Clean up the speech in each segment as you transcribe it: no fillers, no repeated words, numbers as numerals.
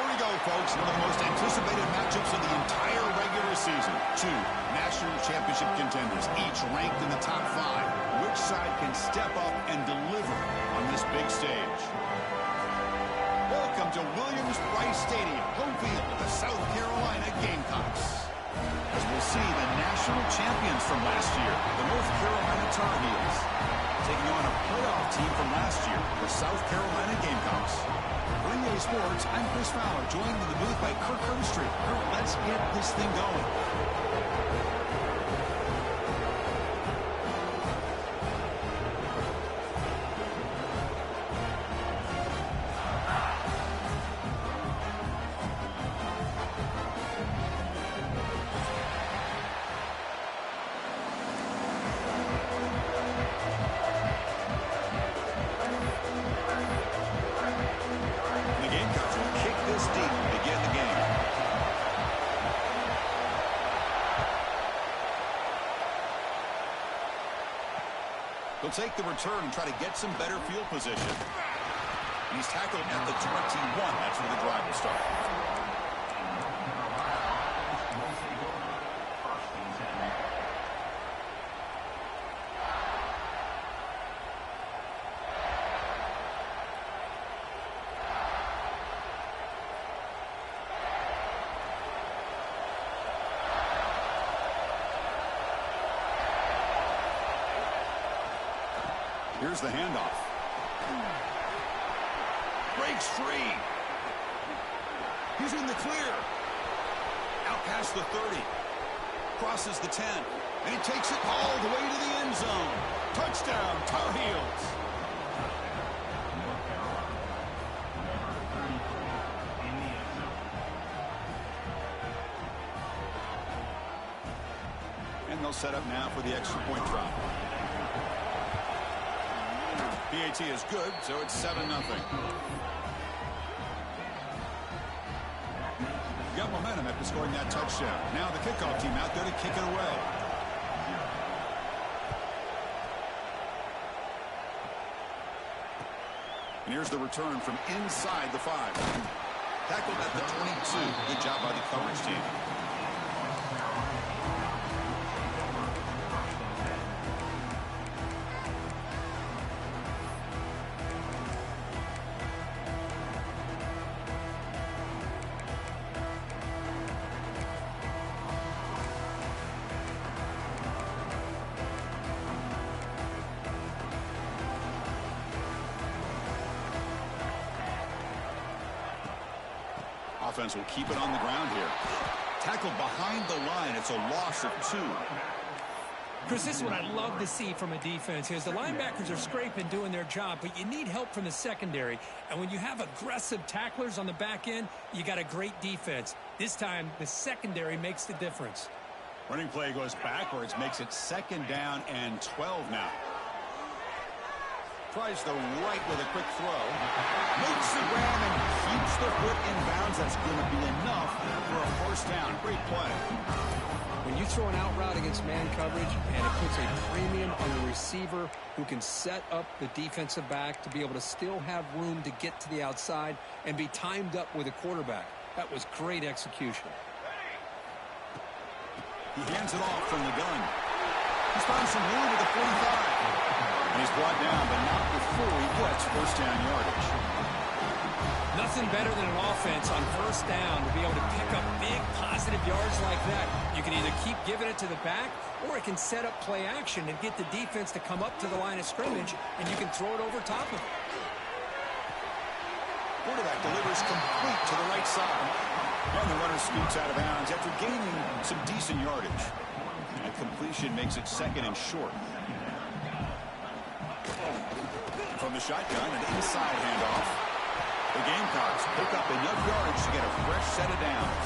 here we go, folks. One of the most anticipated matchups of the entire regular season. Two national championship contenders, each ranked in the top 5. Which side can step up and deliver on this big stage? Welcome to Williams-Brice Stadium, home field of the South Carolina Gamecocks. As we'll see, the national champions from last year, the North Carolina Tar Heels, taking on a playoff team from last year, the South Carolina Gamecocks. For EA Sports, I'm Chris Fowler, joined in the booth by Kirk Herbstreit. Kirk, let's get this thing going. He'll take the return and try to get some better field position. He's tackled at the 21. That's where the drive will start. Here's the handoff. Breaks free. He's in the clear. Out past the 30. Crosses the 10. And he takes it all the way to the end zone. Touchdown, Tar Heels. And they'll set up now for the extra point try. PAT is good, so it's 7-0. Got momentum after scoring that touchdown. Now the kickoff team out there to kick it away. And here's the return from inside the 5. Tackled at the 22. Good job by the coverage team. Offense will keep it on the ground here. Tackled behind the line. It's a loss of 2. Chris, this is what I'd love to see from a defense here. The linebackers are scraping, doing their job, but you need help from the secondary. And when you have aggressive tacklers on the back end, you got a great defense. This time, the secondary makes the difference. Running play goes backwards, makes it 2nd down and 12 now. Tries the right with a quick throw. Makes the grab and keeps the foot in bounds. That's going to be enough for a first down. Great play. When you throw an out route against man coverage and it puts a premium on the receiver who can set up the defensive back to be able to still have room to get to the outside and be timed up with a quarterback. That was great execution. He hands it off from the gun. He's found some room at the 45. And he's brought down, but not before he gets first down yardage. Nothing better than an offense on first down to be able to pick up big positive yards like that. You can either keep giving it to the back, or it can set up play action and get the defense to come up to the line of scrimmage, and you can throw it over top of it. Quarterback delivers complete to the right side. And the runner scoots out of bounds after gaining some decent yardage. And completion makes it 2nd and short. From the shotgun, an inside handoff. The Gamecocks pick up enough yards to get a fresh set of downs.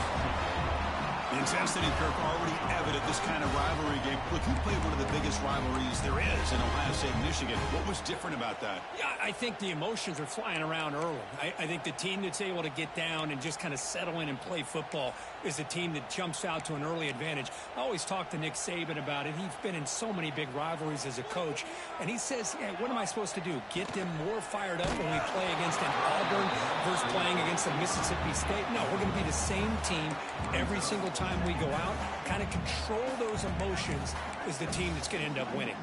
The intensity, Kirk, already evident this kind of rivalry game. Look, you played one of the biggest rivalries there is in Ohio State, Michigan. What was different about that? Yeah, I think the emotions are flying around early. I think the team that's able to get down and just kind of settle in and play football is the team that jumps out to an early advantage. I always talk to Nick Saban about it. He's been in so many big rivalries as a coach, and he says, yeah, what am I supposed to do? Get them more fired up when we play against an Auburn versus playing against a Mississippi State? No, we're going to be the same team every single time we go out. Kind of control those emotions is the team that's going to end up winning.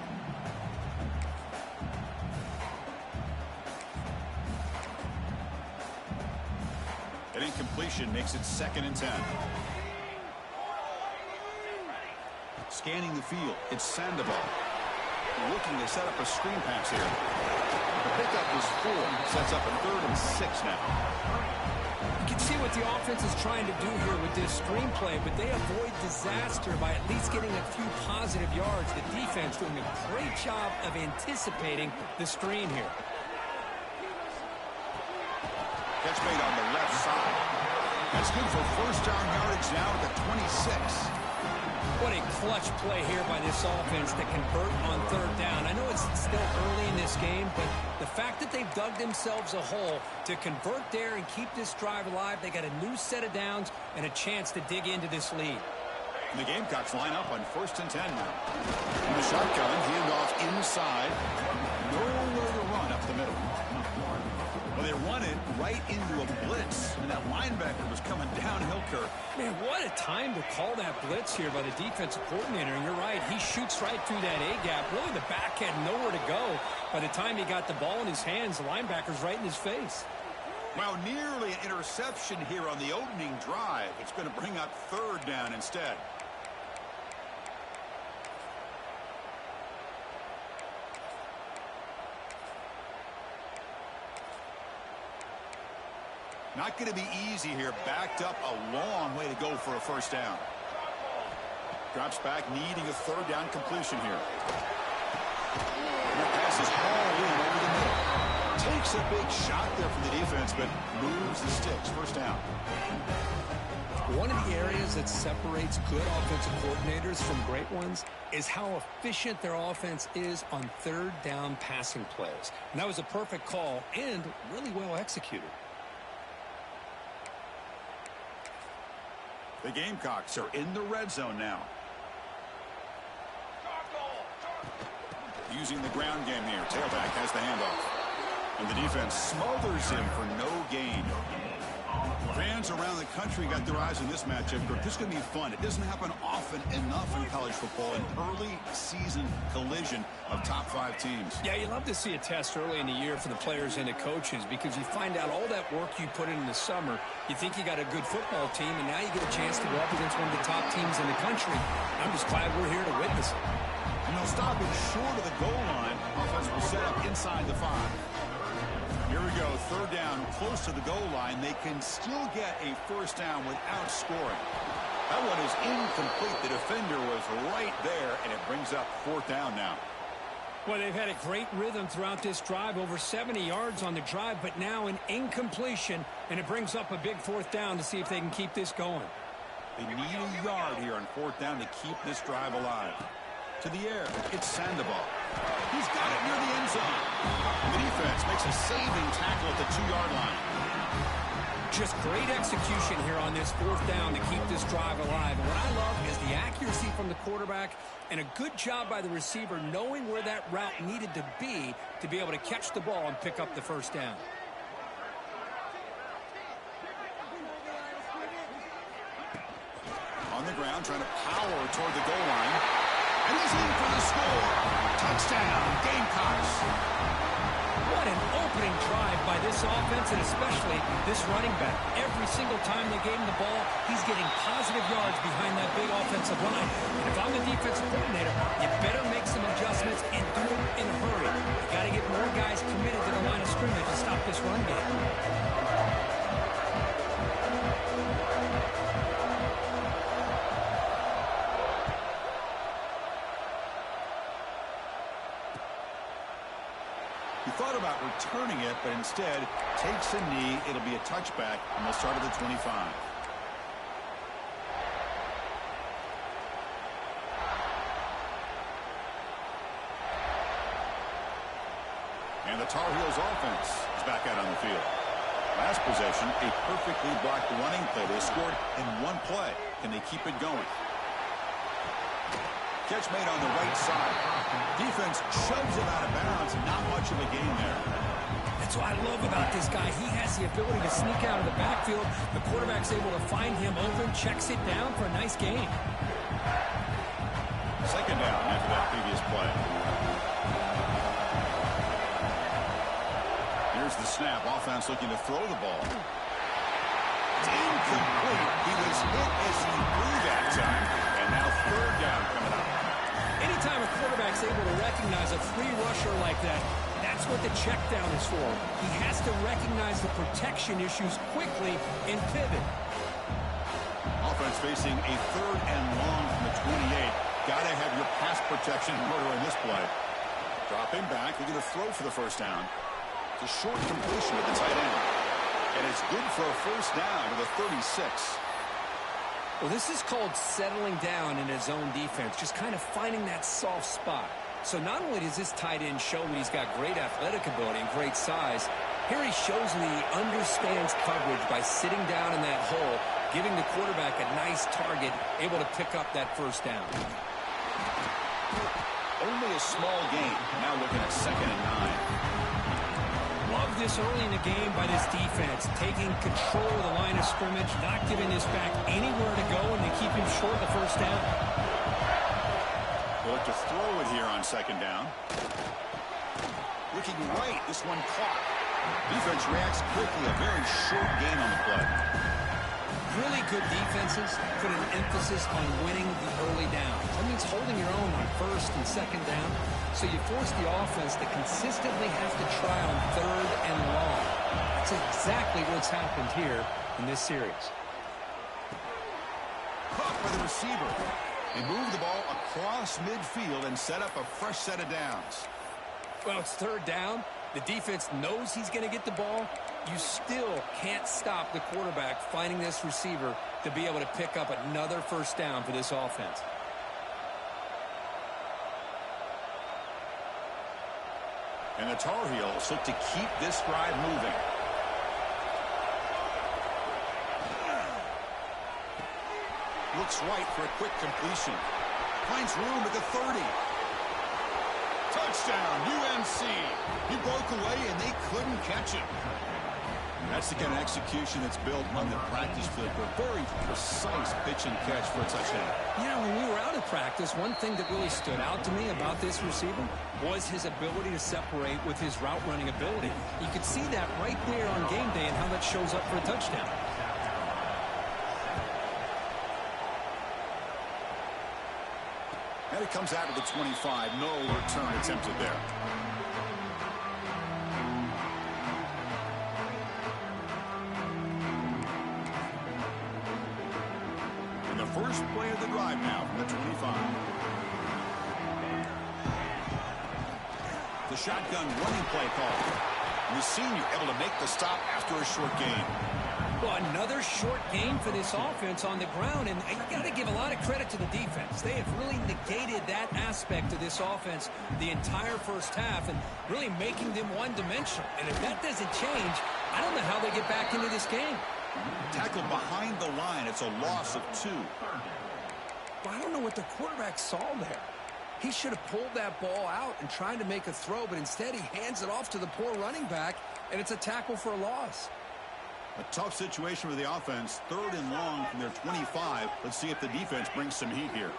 An incompletion makes it 2nd and 10. Scanning the field, it's Sandoval. Looking to set up a screen pass here. The pickup is 4. Sets up a 3rd and 6 now. You can see what the offense is trying to do here with this screenplay, but they avoid disaster by at least getting a few positive yards. The defense doing a great job of anticipating the screen here. Catch made on the left side. That's good for 1st down yardage now at the 26. What a clutch play here by this offense to convert on 3rd down. I know it's still early in this game, but the fact that they've dug themselves a hole to convert there and keep this drive alive, they got a new set of downs and a chance to dig into this lead. And the Gamecocks line up on 1st and 10 now. In the shotgun, handoff inside. Nowhere to run up the middle. Well, they run it right into a blitz, and that linebacker was coming downhill, Kirk. Man, what a time to call that blitz here by the defensive coordinator. And you're right, he shoots right through that A-gap. Really, the back had nowhere to go. By the time he got the ball in his hands, the linebacker's right in his face. Well, nearly an interception here on the opening drive. It's going to bring up 3rd down instead. Not going to be easy here. Backed up a long way to go for a 1st down. Drops back, needing a 3rd down completion here. And the pass is hauled in over the middle. Takes a big shot there from the defense, but moves the sticks. 1st down. One of the areas that separates good offensive coordinators from great ones is how efficient their offense is on 3rd down passing plays. And that was a perfect call and really well executed. The Gamecocks are in the red zone now. Using the ground game here. Tailback has the handoff. And the defense smothers him for no gain. Fans around the country got their eyes on this matchup. This is going to be fun. It doesn't happen often enough in college football. An early season collision of top 5 teams. Yeah, you love to see a test early in the year for the players and the coaches because you find out all that work you put in the summer. You think you got a good football team, and now you get a chance to go up against one of the top teams in the country. I'm just glad we're here to witness it. And they'll stop it short of the goal line. Offense will set up inside the 5. Here we go, 3rd down, close to the goal line. They can still get a 1st down without scoring. That one is incomplete. The defender was right there, and it brings up 4th down now. Well, they've had a great rhythm throughout this drive, over 70 yards on the drive, but now an incompletion, and it brings up a big 4th down to see if they can keep this going. They need a yard here on 4th down to keep this drive alive. To the air, it's Sandoval. He's got it near the end zone. The defense makes a saving tackle at the 2-yard line. Just great execution here on this 4th down to keep this drive alive. And what I love is the accuracy from the quarterback and a good job by the receiver knowing where that route needed to be able to catch the ball and pick up the 1st down. On the ground, trying to power toward the goal line. And he's in for the score. Touchdown, Gamecocks. What an opening drive by this offense, and especially this running back. Every single time they gave him the ball, he's getting positive yards behind that big offensive line. And if I'm the defensive coordinator, you better make some adjustments and do them in a hurry. You got to get more guys committed to the line of scrimmage to stop this run game. He thought about returning it, but instead takes a knee. It'll be a touchback, and they'll start at the 25. Tar Heels offense is back out on the field. Last possession, a perfectly blocked running play. They scored in one play. Can they keep it going? Catch made on the right side. Defense shoves him out of bounds. Not much of a gain there. That's what I love about this guy. He has the ability to sneak out of the backfield. The quarterback's able to find him open, checks it down for a nice gain. Second down after that previous play. Here's the snap. Offense looking to throw the ball. It's incomplete. He was hit as he threw that time. And now third down coming up. Anytime a quarterback's able to recognize a free rusher like that, that's what the check down is for. He has to recognize the protection issues quickly and pivot. Offense facing a third and long from the 28. Got to have your pass protection in order in this play. Dropping back, looking to throw for the first down. It's a short completion with the tight end. And it's good for a first down to the 36. Well, this is called settling down in his own defense, just kind of finding that soft spot. So not only does this tight end show that he's got great athletic ability and great size, here he shows that he understands coverage by sitting down in that hole, giving the quarterback a nice target, able to pick up that first down. Only a small gain. Now looking at 2nd and 9. Love this early in the game by this defense, taking control of the line of scrimmage, not giving this back anywhere to go, and they keep him short the first down. They'll look to throw it here on 2nd down. Looking right, this one caught. Defense reacts quickly, a very short gain on the play. Really good defenses put an emphasis on winning the early down. That means holding your own on 1st and 2nd down. So you force the offense to consistently have to try on 3rd and long. That's exactly what's happened here in this series. Caught by the receiver. They move the ball across midfield and set up a fresh set of downs. Well, it's 3rd down. The defense knows he's going to get the ball. You still can't stop the quarterback finding this receiver to be able to pick up another first down for this offense. And the Tar Heels look to keep this drive moving. Looks right for a quick completion. Finds room at the 30. Touchdown, UNC. He broke away, and they couldn't catch him. That's the kind of execution that's built on the practice field for a very precise pitch and catch for a touchdown. Yeah, when we were out of practice, one thing that really stood out to me about this receiver was his ability to separate with his route running ability. You could see that right there on game day and how that shows up for a touchdown. And it comes out of the 25. No return attempted there. And the first play of the drive now from the 25. The shotgun running play call. And the senior able to make the stop after a short gain. Well, another short game for this offense on the ground, and you got to give a lot of credit to the defense. They have really negated that aspect of this offense the entire first half and really making them one-dimensional. And if that doesn't change, I don't know how they get back into this game. Tackled behind the line. It's a loss of 2. Well, I don't know what the quarterback saw there. He should have pulled that ball out and tried to make a throw, but instead he hands it off to the poor running back, and it's a tackle for a loss. A tough situation for the offense. 3rd and long from their 25. Let's see if the defense brings some heat here.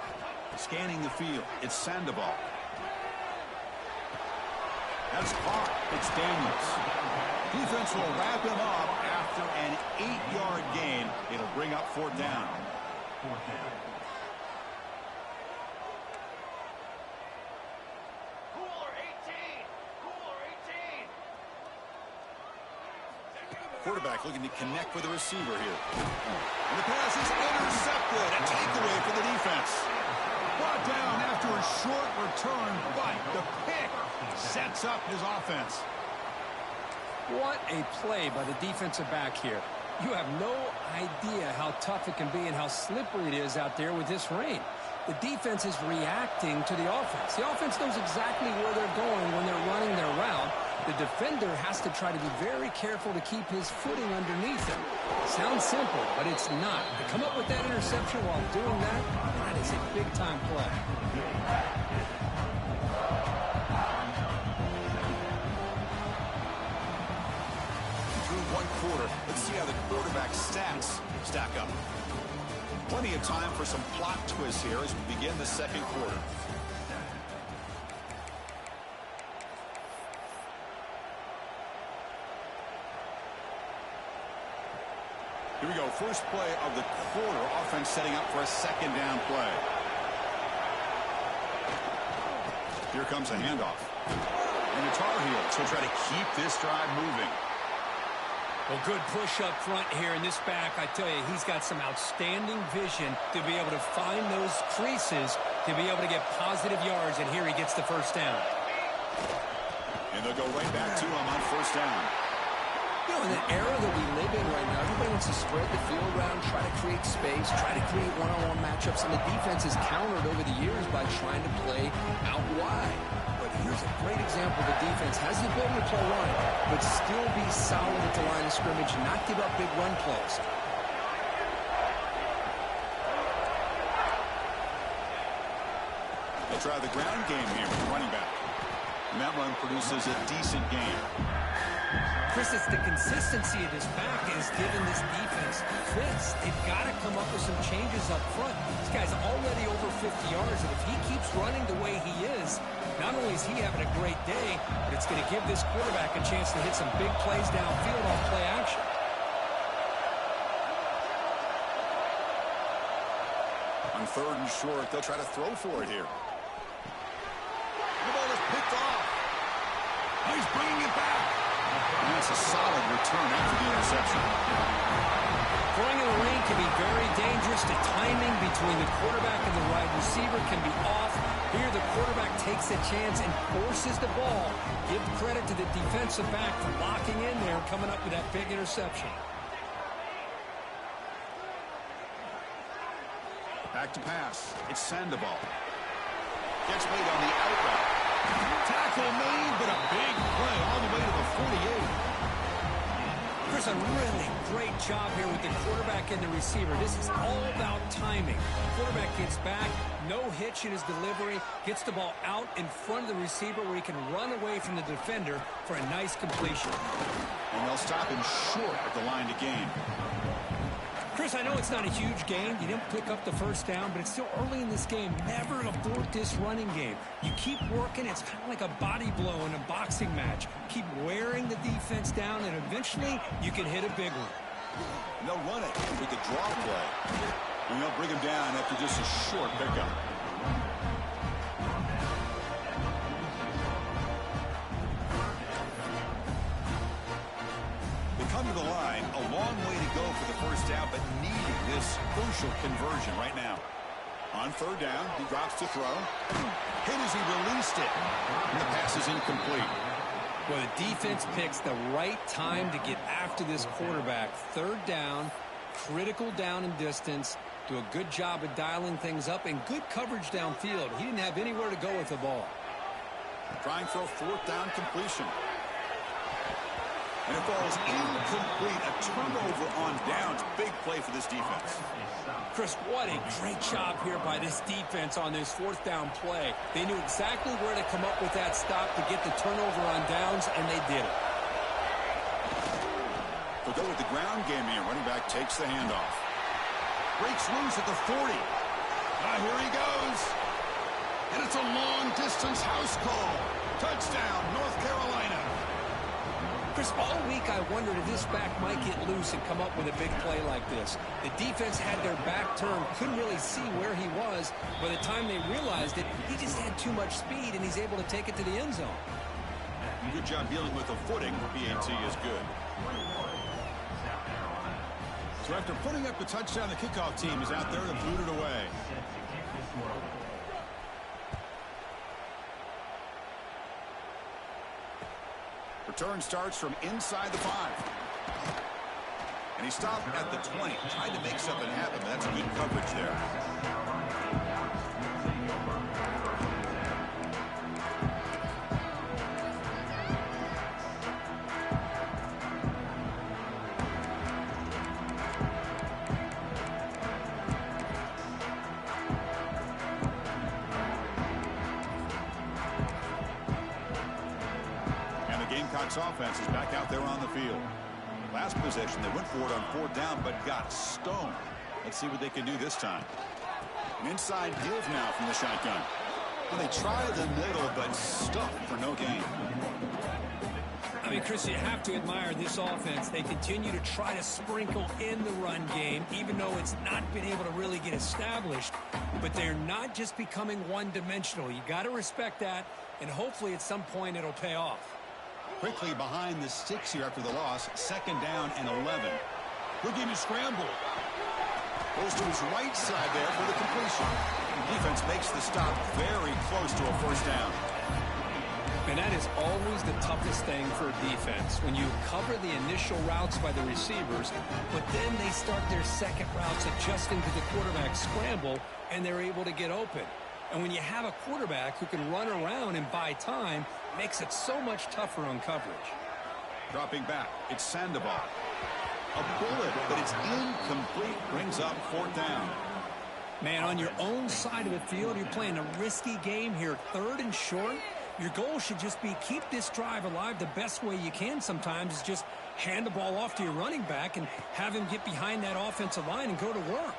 Scanning the field. It's Sandoval. That's caught. It's Daniels. Defense will wrap him up after an 8-yard gain. It'll bring up 4th down. Quarterback looking to connect with the receiver here. And the pass is intercepted. A takeaway for the defense. Brought down after a short return, but the pick sets up his offense. What a play by the defensive back here. You have no idea how tough it can be and how slippery it is out there with this rain. The defense is reacting to the offense. The offense knows exactly where they're going when they're running their route, The defender has to try to be very careful to keep his footing underneath him. Sounds simple, but it's not. To come up with that interception while doing that, that is a big-time play. Through one quarter, let's see how the quarterback's stats stack up. Plenty of time for some plot twists here as we begin the second quarter. Here we go, first play of the quarter. Offense setting up for a second down play. Here comes a handoff. And the Tar Heels will try to keep this drive moving. Well, good push up front here in this back. I tell you, he's got some outstanding vision to be able to find those creases, to be able to get positive yards, and here he gets the first down. And they'll go right back to him on first down. You know, in the era that we live in right now, everybody wants to spread the field around, try to create space, try to create one-on-one matchups, and the defense has countered over the years by trying to play out wide. But here's a great example. The defense has the ability to play wide, but still be solid at the line of scrimmage, not give up big run plays. They'll try the ground game here with running back. And that run produces a decent game. Chris, it's the consistency of this back that has given this defense fits. They've got to come up with some changes up front. This guy's already over 50 yards, and if he keeps running the way he is, not only is he having a great day, but it's going to give this quarterback a chance to hit some big plays downfield on play action. On third and short, they'll try to throw for it here. The ball is picked off. Oh, he's bringing it back. And that's a solid return after the interception. Throwing in the lane can be very dangerous. The timing between the quarterback and the wide receiver can be off. Here the quarterback takes a chance and forces the ball. Give credit to the defensive back for locking in there and coming up with that big interception. Back to pass. It's Sandoval. Gets made on the out route. Tackle made, but a big play all the way to the 48. Chris, a really great job here with the quarterback and the receiver. This is all about timing. Quarterback gets back, no hitch in his delivery, gets the ball out in front of the receiver where he can run away from the defender for a nice completion. And they'll stop him short at the line to gain. Chris, I know it's not a huge game. You didn't pick up the first down, but it's still early in this game. Never abort this running game. You keep working. It's kind of like a body blow in a boxing match. Keep wearing the defense down, and eventually you can hit a big one. And they'll run it with the draw play. And they'll bring him down after just a short pickup. Come to the line, a long way to go for the first down, but needing this crucial conversion right now. On third down, he drops to throw. Hit as he released it. And the pass is incomplete. Well, the defense picks the right time to get after this quarterback. Third down, critical down and distance. Do a good job of dialing things up and good coverage downfield. He didn't have anywhere to go with the ball. Trying for a fourth down completion. And it falls incomplete. A turnover on downs. Big play for this defense. Chris, what a great job here by this defense on this fourth down play. They knew exactly where to come up with that stop to get the turnover on downs, and they did it. They'll go with the ground game here. Running back takes the handoff. Breaks loose at the 40. Here he goes. And it's a long-distance house call. Touchdown, North Carolina. Chris, all week I wondered if this back might get loose and come up with a big play like this. The defense had their back turned, couldn't really see where he was. By the time they realized it, he just had too much speed, and he's able to take it to the end zone. Good job dealing with the footing. PAT is good. So after putting up the touchdown, the kickoff team is out there to boot it away. Return starts from inside the 5. And he stopped at the 20. Tried to make something happen, but that's good coverage there. This offense is back out there on the field. Last possession, they went for it on 4th down, but got stoned. Let's see what they can do this time. An inside give now from the shotgun. Well, they try the middle, but stuck for no gain. I mean, Chris, you have to admire this offense. They continue to try to sprinkle in the run game, even though it's not been able to really get established. But they're not just becoming one-dimensional. You got to respect that, and hopefully at some point it'll pay off. Quickly behind the sticks here after the loss. 2nd down and 11. Looking to scramble. Goes to his right side there for the completion. The defense makes the stop very close to a 1st down. And that is always the toughest thing for a defense, when you cover the initial routes by the receivers, but then they start their second routes adjusting to the quarterback scramble, and they're able to get open. And when you have a quarterback who can run around and buy time, it makes it so much tougher on coverage. Dropping back, it's Sandoval. A bullet, but it's incomplete. Brings up 4th down. Man, on your own side of the field, you're playing a risky game here. 3rd and short. Your goal should just be keep this drive alive the best way you can sometimes is just hand the ball off to your running back and have him get behind that offensive line and go to work.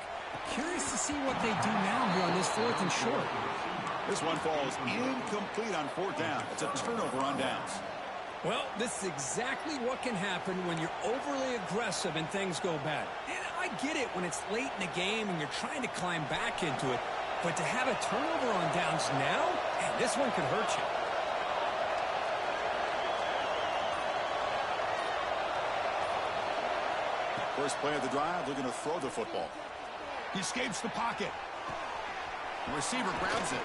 Curious to see what they do now here on this 4th and short. This one falls incomplete on 4th down. It's a turnover on downs. Well, this is exactly what can happen when you're overly aggressive and things go bad. And I get it when it's late in the game and you're trying to climb back into it. But to have a turnover on downs now, man, this one could hurt you. First play of the drive, looking to throw the football. He escapes the pocket. The receiver grabs it.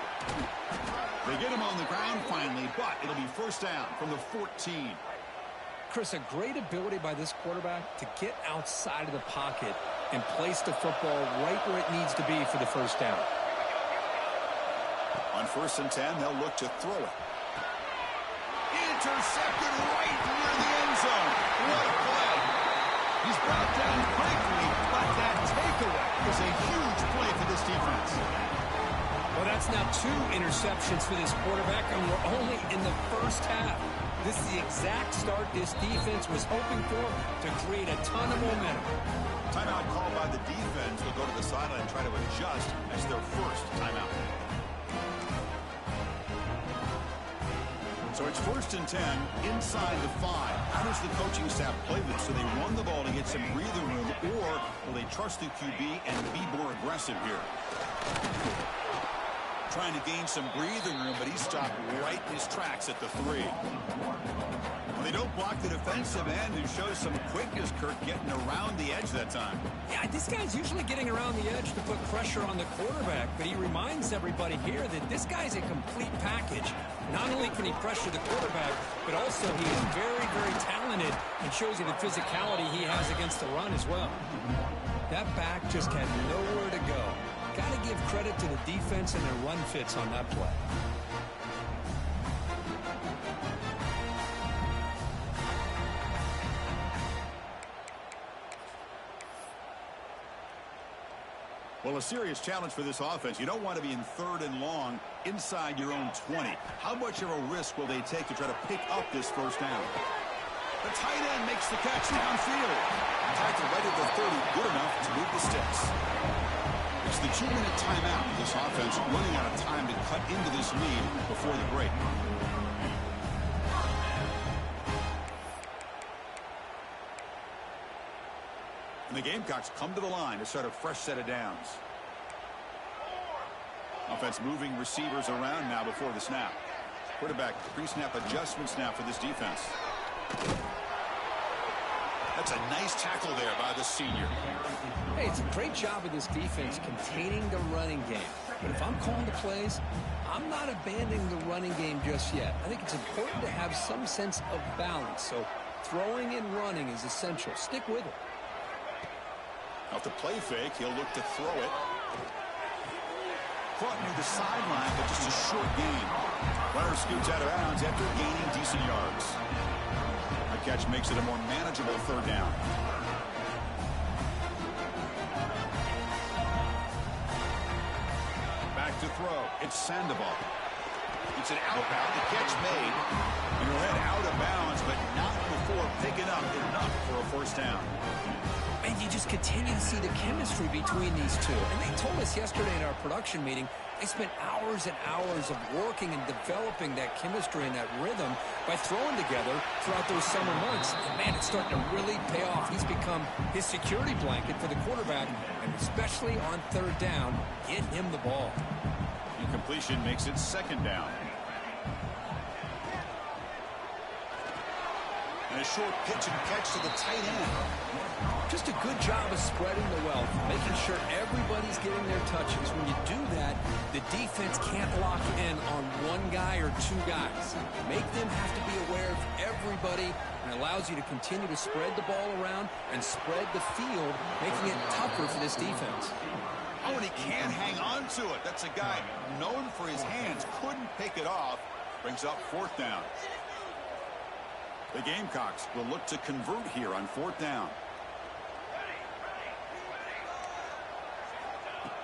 They get him on the ground finally, but it'll be 1st down from the 14. Chris, a great ability by this quarterback to get outside of the pocket and place the football right where it needs to be for the 1st down. On 1st and 10, they'll look to throw it. Intercepted right near the end zone. What a play. He's brought down quickly, but that takeaway is a huge play for this defense. Well, that's now 2 interceptions for this quarterback, and we're only in the 1st half. This is the exact start this defense was hoping for to create a ton of momentum. Timeout called by the defense. They'll go to the sideline and try to adjust as their 1st timeout. So it's 1st and 10 inside the 5. How does the coaching staff play this? So they run the ball to get some breathing room, or will they trust the QB and be more aggressive here? Trying to gain some breathing room, but he stopped right in his tracks at the 3. Well, they don't block the defensive end, who shows some quickness, Kirk, getting around the edge that time. Yeah, this guy's usually getting around the edge to put pressure on the quarterback, but he reminds everybody here that this guy's a complete package. Not only can he pressure the quarterback, but also he is very, very talented and shows you the physicality he has against the run as well. That back just had nowhere to go. Got to give credit to the defense and their run fits on that play. Well, a serious challenge for this offense. You don't want to be in 3rd and long inside your own 20. How much of a risk will they take to try to pick up this 1st down? The tight end makes the catch downfield. Tackle right at the 30, good enough to move the sticks. It's the 2-minute timeout. This offense running out of time to cut into this lead before the break. And the Gamecocks come to the line to start a fresh set of downs. Offense moving receivers around now before the snap. Quarterback pre-snap adjustment snap for this defense. That's a nice tackle there by the senior. Hey, it's a great job of this defense containing the running game. But if I'm calling the plays, I'm not abandoning the running game just yet. I think it's important to have some sense of balance. So throwing and running is essential. Stick with it. Off the play fake, he'll look to throw it. Caught near the sideline, but just a short gain. Runner scoots out of bounds after gaining decent yards. The catch makes it a more manageable 3rd down. Back to throw. It's Sandoval. It's an out route. The catch made. And he'll head out of bounds, but not before picking up enough for a first down. And you just continue to see the chemistry between these two. And they told us yesterday in our production meeting, they spent hours and hours of working and developing that chemistry and that rhythm by throwing together throughout those summer months. And, man, it's starting to really pay off. He's become his security blanket for the quarterback, and especially on third down, get him the ball. Incompletion makes it second down. And a short pitch and catch to the tight end. Just a good job of spreading the wealth, making sure everybody's getting their touches. When you do that, the defense can't lock in on one guy or two guys. Make them have to be aware of everybody, and allows you to continue to spread the ball around and spread the field, making it tougher for this defense. Oh, and he can't hang on to it. That's a guy known for his hands. Couldn't pick it off. Brings up fourth down. The Gamecocks will look to convert here on fourth down.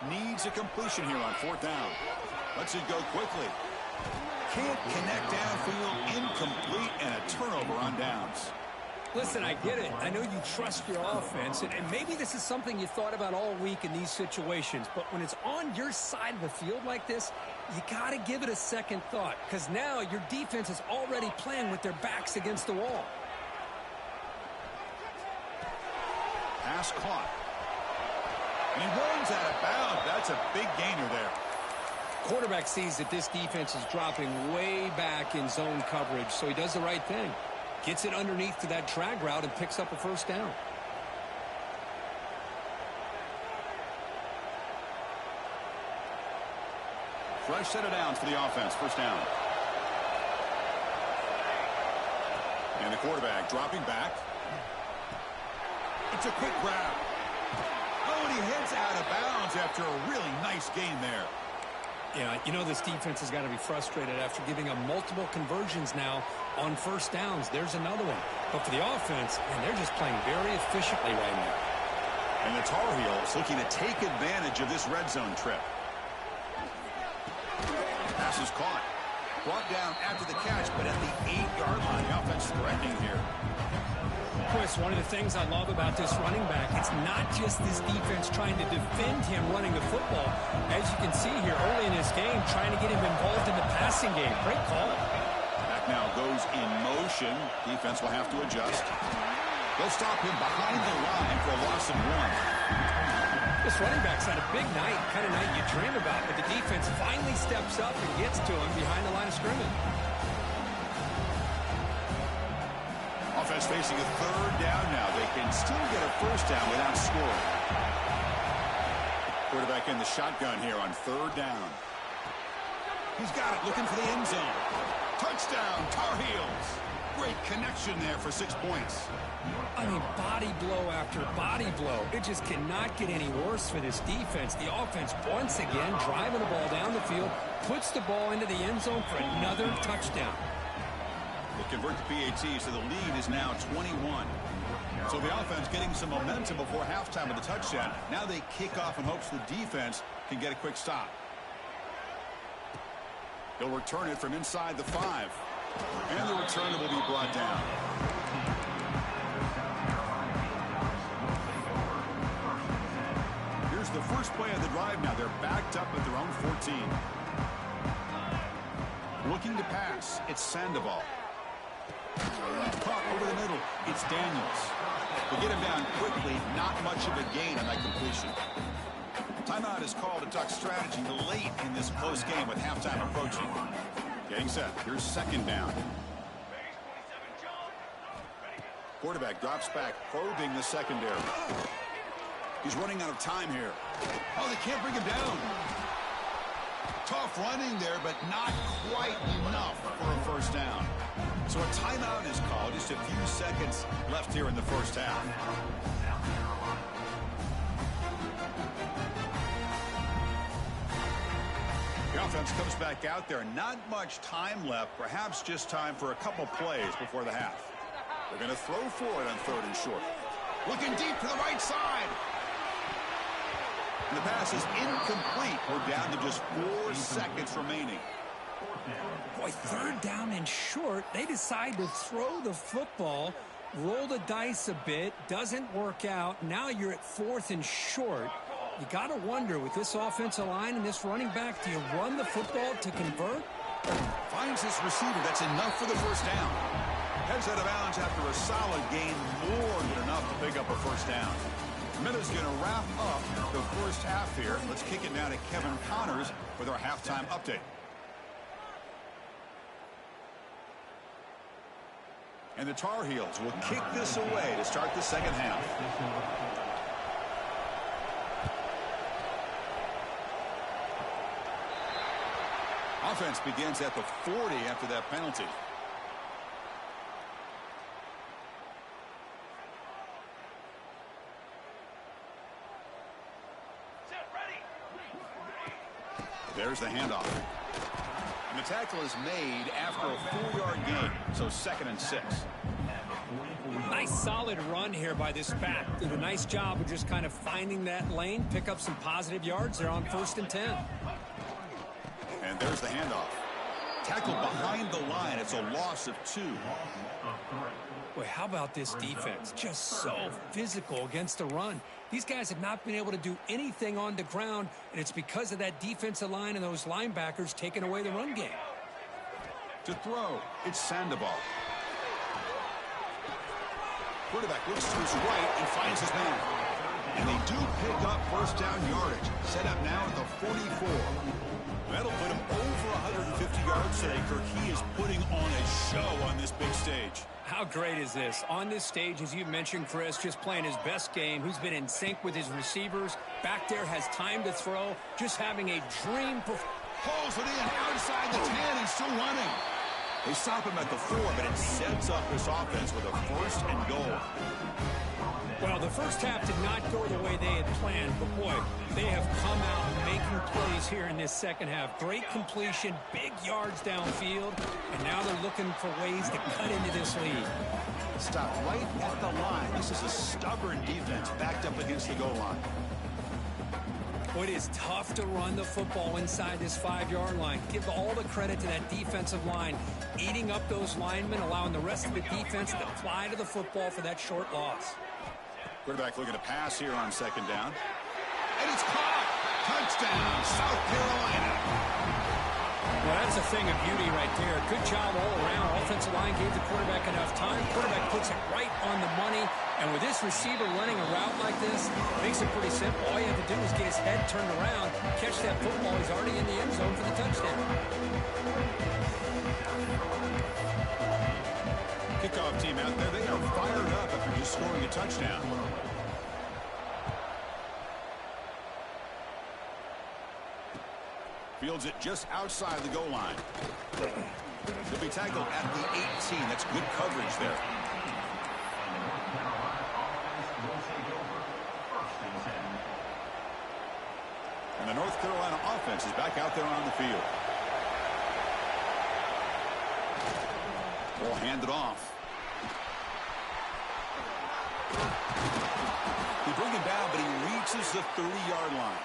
Needs a completion here on fourth down. Lets it go quickly. Can't connect downfield. Incomplete, and a turnover on downs. Listen, I get it. I know you trust your offense, and maybe this is something you thought about all week in these situations, but when it's on your side of the field like this, you got to give it a second thought, because now your defense is already playing with their backs against the wall. Pass caught. And he runs out of bounds. That's a big gainer there. Quarterback sees that this defense is dropping way back in zone coverage, so he does the right thing. Gets it underneath to that drag route and picks up a first down. Fresh set of downs for the offense. First down. And the quarterback dropping back. It's a quick grab. Oh, and he heads out of bounds after a really nice gain there. Yeah, you know this defense has got to be frustrated after giving up multiple conversions now on first downs. There's another one. But for the offense, and they're just playing very efficiently right now. And the Tar Heels looking to take advantage of this red zone trip. Pass is caught. Brought down after the catch, but at the 8-yard line. The offense threatening here. Chris, one of the things I love about this running back, it's not just this defense trying to defend him running the football. As you can see here early in this game, trying to get him involved in the passing game. Great call. Back now goes in motion. Defense will have to adjust. They'll stop him behind the line for a loss of 1. This running back's had a big night, kind of night you dream about, but the defense finally steps up and gets to him behind the line of scrimmage. Offense facing a third down now. They can still get a first down without scoring. Quarterback in the shotgun here on third down. He's got it, looking for the end zone. Touchdown, Tar Heels. Great connection there for 6 points. I mean, body blow after body blow. It just cannot get any worse for this defense. The offense, once again, driving the ball down the field, puts the ball into the end zone for another touchdown. They convert the PAT, so the lead is now 21. So the offense getting some momentum before halftime with the touchdown. Now they kick off in hopes the defense can get a quick stop. He'll return it from inside the 5. And the returner will be brought down. Here's the first play of the drive now. They're backed up at their own 14. Looking to pass. It's Sandoval. Caught over the middle. It's Daniels. They get him down quickly. Not much of a gain on that completion. Timeout is called to talk strategy late in this close game with halftime approaching. Getting set. Here's second down. Quarterback drops back, probing the secondary. He's running out of time here. Oh, they can't bring him down. Tough running there, but not quite enough for a first down. So a timeout is called. Just a few seconds left here in the first half. The offense comes back out there. Not much time left. Perhaps just time for a couple plays before the half. They're going to throw for it on third and short. Looking deep to the right side. And the pass is incomplete. We're down to just 4 seconds remaining. Boy, third down and short. They decide to throw the football, roll the dice a bit, doesn't work out. Now you're at fourth and short. You got to wonder, with this offensive line and this running back, do you run the football to convert? Finds his receiver. That's enough for the first down. Heads out of bounds after a solid gain, more than enough to pick up a first down. Minute's going to wrap up the first half here. Let's kick it now to Kevin Connors with our halftime update. And the Tar Heels will kick this away to start the second half. Offense begins at the 40 after that penalty. There's the handoff. And the tackle is made after a 4-yard gain, so 2nd and 6. Nice solid run here by this back. Did a nice job of just kind of finding that lane, pick up some positive yards. They're on 1st and 10. And there's the handoff. Tackled behind the line. It's a loss of 2. Boy, how about this defense? Just so physical against the run. These guys have not been able to do anything on the ground, and it's because of that defensive line and those linebackers taking away the run game. To throw, it's Sandoval. Quarterback looks to his right and finds his man. And they do pick up first down yardage. Set up now at the 44. That'll put him over 150 yards today, Kirk. He is putting on a show on this big stage. How great is this? On this stage, as you mentioned, Chris, just playing his best game. Who's been in sync with his receivers. Back there has time to throw. Just having a dream. Pulls it in outside the 10. He's still running. They stop him at the 4, but it sets up this offense with a 1st and goal. Well, the first half did not go the way they had planned, but boy, they have come out making plays here in this second half. Great completion, big yards downfield, and now they're looking for ways to cut into this lead. Stop right at the line. This is a stubborn defense backed up against the goal line. Well, it is tough to run the football inside this 5-yard line. Give all the credit to that defensive line, eating up those linemen, allowing the rest of the defense to fly to the football for that short loss. Quarterback looking to pass here on 2nd down. And it's caught! Touchdown, South Carolina! Well, that's a thing of beauty right there. Good job all around. Offensive line gave the quarterback enough time. Quarterback puts it right on the money. And with this receiver running a route like this, makes it pretty simple. All you have to do is get his head turned around, catch that football. He's already in the end zone for the touchdown. Kickoff team out there, they are fired up after just scoring a touchdown. Fields it just outside the goal line. He'll be tackled at the 18. That's good coverage there. And the North Carolina offense is back out there on the field. Ball handed off. They bring him down, but he reaches the 30-yard line.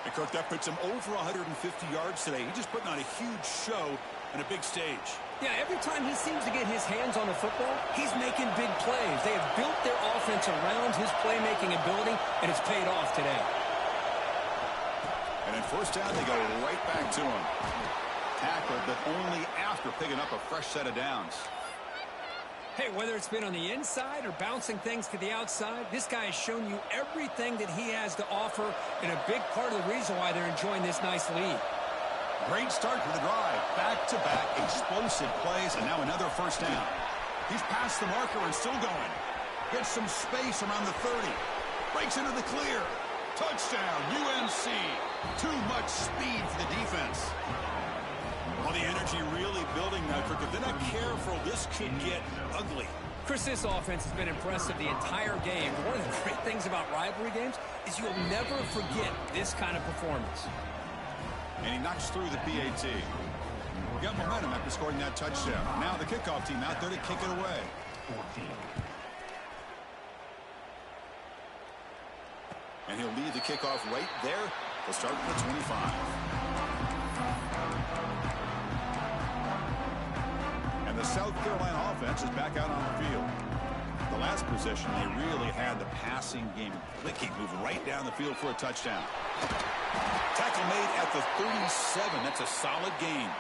And Kirk, that puts him over 150 yards today. He's just putting on a huge show on a big stage. Yeah, every time he seems to get his hands on the football, he's making big plays. They have built their offense around his playmaking ability, and it's paid off today. And in first down, they go right back to him. Tackled, but only after picking up a fresh set of downs. Hey, whether it's been on the inside or bouncing things to the outside, this guy has shown you everything that he has to offer, and a big part of the reason why they're enjoying this nice lead. Great start to the drive. Back-to-back explosive plays, and now another first down. He's past the marker and still going. Gets some space around the 30. Breaks into the clear. Touchdown, UNC. Too much speed for the defense. Well, the energy really building now, Kirk. If they're not careful, this could get ugly. Chris, this offense has been impressive the entire game. One of the great things about rivalry games is you'll never forget this kind of performance. And he knocks through the PAT. Got momentum after scoring that touchdown. Now the kickoff team out there to kick it away. And he'll lead the kickoff right there. They'll start at the 25. South Carolina offense is back out on the field. The last possession, they really had the passing game clicking, moving right down the field for a touchdown. Tackle made at the 37. That's a solid gain.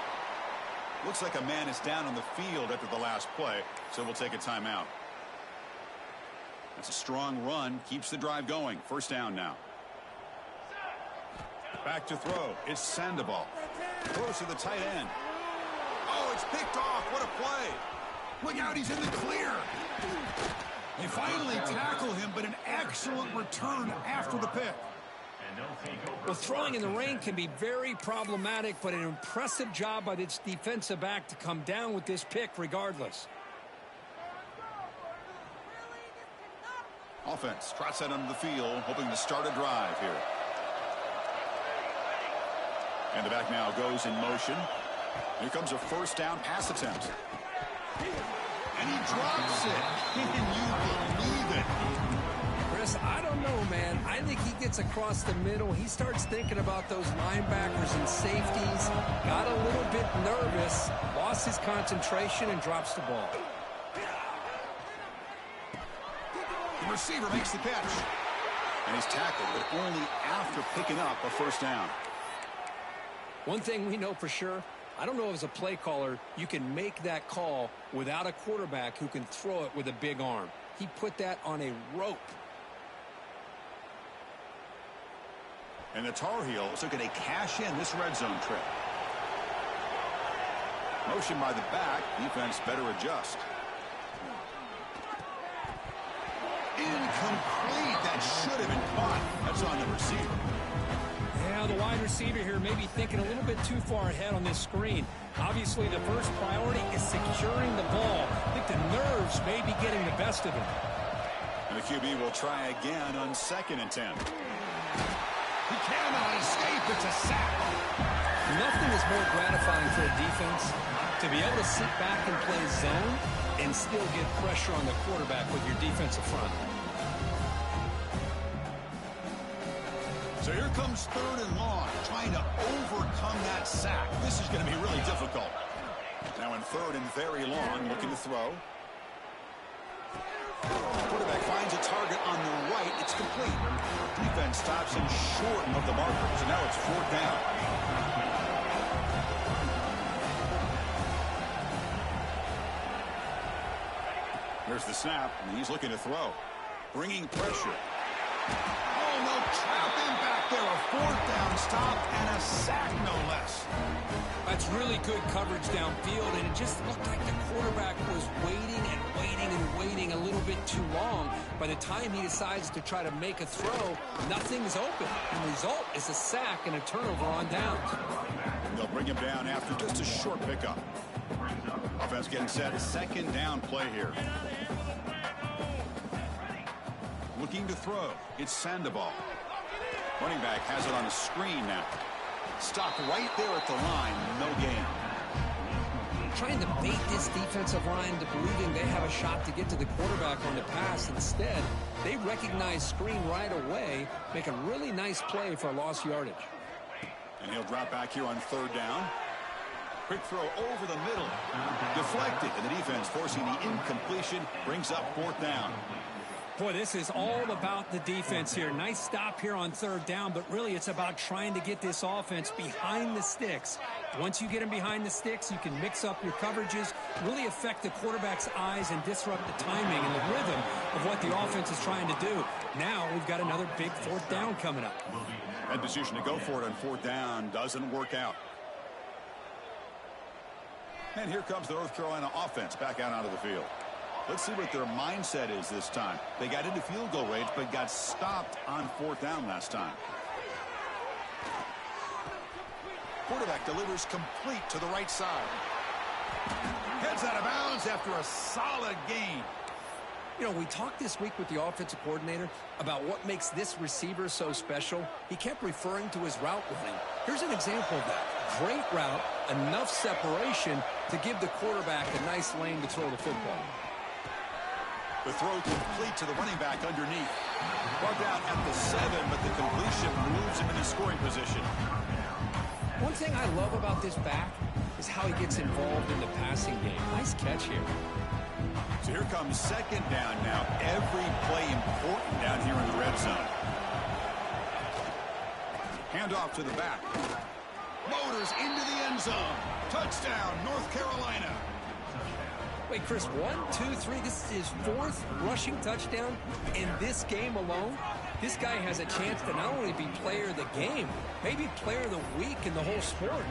Looks like a man is down on the field after the last play, so we'll take a timeout. That's a strong run. Keeps the drive going. First down now. Back to throw. It's Sandoval. Throws to the tight end. Oh, it's picked off. What a play. Look out, he's in the clear. They finally tackle him, but an excellent return after the pick. Well, throwing in the rain can be very problematic, but an impressive job by this defensive back to come down with this pick regardless. Offense trots out onto the field, hoping to start a drive here. And the back now goes in motion. Here comes a first down pass attempt. And he drops it. Can you believe it? Chris, I don't know, man. I think he gets across the middle. He starts thinking about those linebackers and safeties. Got a little bit nervous, lost his concentration, and drops the ball. The receiver makes the catch. And he's tackled, but only after picking up a first down. One thing we know for sure, I don't know if as a play caller you can make that call without a quarterback who can throw it with a big arm. He put that on a rope. And the Tar Heels are going to cash in this red zone trip. Motion by the back. Defense better adjust. Incomplete. That should have been caught. That's on the receiver. Yeah, the wide receiver here may be thinking a little bit too far ahead on this screen. Obviously, the first priority is securing the ball. I think the nerves may be getting the best of him. And the QB will try again on 2nd and 10. He cannot escape. It's a sack. Nothing is more gratifying for a defense to be able to sit back and play zone and still get pressure on the quarterback with your defensive front. So here comes 3rd and long, trying to overcome that sack. This is going to be really difficult. Now in 3rd and very long, looking to throw. Quarterback finds a target on the right. It's complete. Defense stops him short of the marker. So now it's 4th down. Here's the snap, and he's looking to throw. Bringing pressure. Oh, no, trap him back there. A 4th down stop and a sack, no less. That's really good coverage downfield, and it just looked like the quarterback was waiting and waiting and waiting a little bit too long. By the time he decides to try to make a throw, nothing's open. The result is a sack and a turnover on downs. They'll bring him down after just a short pickup. Offense getting set. 2nd down play here. Looking to throw. It's Sandoval. Running back has it on a screen now. Stopped right there at the line. No gain. Trying to bait this defensive line to believing they have a shot to get to the quarterback on the pass. Instead, they recognize screen right away, make a really nice play for lost yardage. And he'll drop back here on 3rd down. Quick throw over the middle. Deflected, and the defense forcing the incompletion brings up 4th down. Boy, this is all about the defense here. Nice stop here on 3rd down, but really it's about trying to get this offense behind the sticks. Once you get them behind the sticks, you can mix up your coverages, really affect the quarterback's eyes and disrupt the timing and the rhythm of what the offense is trying to do. Now we've got another big 4th down coming up. That decision to go for it on 4th down doesn't work out. And here comes the North Carolina offense back out onto the field. Let's see what their mindset is this time. They got into field goal range, but got stopped on 4th down last time. Quarterback delivers complete to the right side. Heads out of bounds after a solid gain. You know, we talked this week with the offensive coordinator about what makes this receiver so special. He kept referring to his route running. Here's an example of that. Great route, enough separation to give the quarterback a nice lane to throw the football. The throw complete to the running back underneath. Brought down at the 7, but the completion moves him into scoring position. One thing I love about this back, is how he gets involved in the passing game. Nice catch here. So here comes second down now. Every play important down here in the red zone. Handoff to the back. Motors into the end zone. Touchdown, North Carolina. Wait, Chris, 1, 2, 3. This is his 4th rushing touchdown in this game alone. This guy has a chance to not only be player of the game, maybe player of the week in the whole sport.